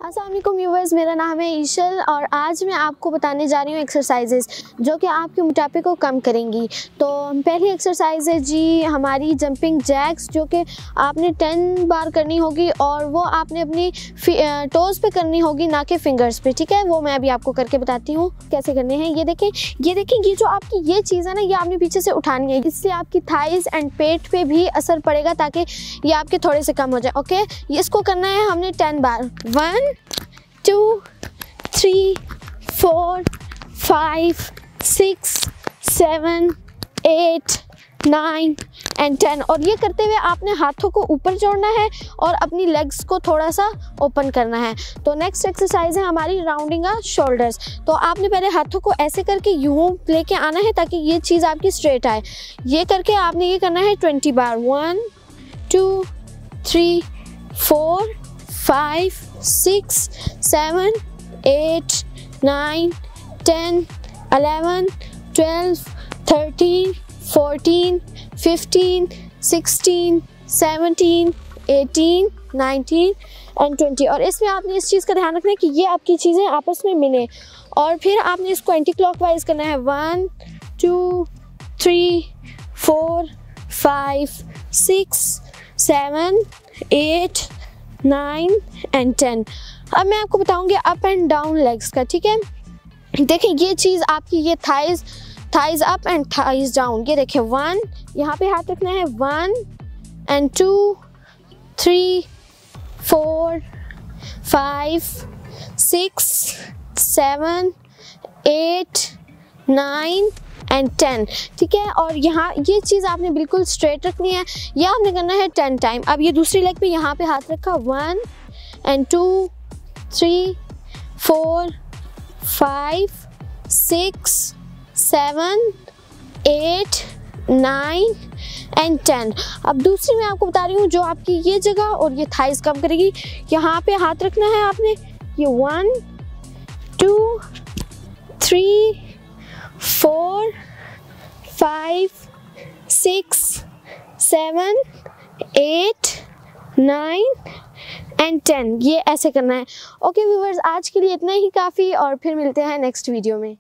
अस्सलाम वालेकुम व्यूअर्स, मेरा नाम है ईशल और आज मैं आपको बताने जा रही हूँ एक्सरसाइजेस जो कि आपके मोटापे को कम करेंगी। तो पहली एक्सरसाइज है जी हमारी जंपिंग जैक्स, जो कि आपने 10 बार करनी होगी और वो आपने अपनी टोज़ पे करनी होगी, ना कि फिंगर्स पे। ठीक है, वो मैं अभी आपको करके बताती हूँ कैसे करने हैं। ये देखें, ये जो आपकी ये चीज़ है ना, ये आपने पीछे से उठानी है। इससे आपकी थाइज़ एंड पेट पे भी असर पड़ेगा ताकि ये आपके थोड़े से कम हो जाए। ओके, इसको करना है हमने 10 बार। 1 2 3 4 5 6 7 8 9 एंड 10। और ये करते हुए आपने हाथों को ऊपर जोड़ना है और अपनी लेग्स को थोड़ा सा ओपन करना है। तो नेक्स्ट एक्सरसाइज है हमारी राउंडिंग अ शोल्डर्स। तो आपने पहले हाथों को ऐसे करके यूं लेके आना है ताकि ये चीज़ आपकी स्ट्रेट आए। ये करके आपने ये करना है 20 बार। 1 2 3 4 5 6 7 8 9 10 11 12 13 14 15 16 17 18 19 एंड 20। और इसमें आपने इस चीज़ का ध्यान रखना है कि ये आपकी चीज़ें आपस में मिले और फिर आपने इसको एंटी क्लॉकवाइज करना है। 1 2 3 4 5 6 7 8 9 एंड 10। अब मैं आपको बताऊंगी अप एंड डाउन लेग्स का। ठीक है, देखें ये चीज़ आपकी ये thighs up and thighs down. ये देखें 1, यहाँ पे हाथ रखना है। 1 एंड 2 3 4 5 6 7 8 9 एंड 10। ठीक है, और यहाँ ये चीज़ आपने बिल्कुल स्ट्रेट रखनी है। ये आपने करना है 10 टाइम। अब ये दूसरी लेग पे यहाँ पे हाथ रखा। 1 एंड 2 3 4 5 6 7 8 9 एंड 10। अब दूसरी मैं आपको बता रही हूँ जो आपकी ये जगह और ये थाइस कम करेगी। यहाँ पे हाथ रखना है आपने। ये 1 2 3 4 5 6 7 8 9 एंड 10। ये ऐसे करना है। ओके व्यूअर्स, आज के लिए इतना ही काफ़ी और फिर मिलते हैं नेक्स्ट वीडियो में।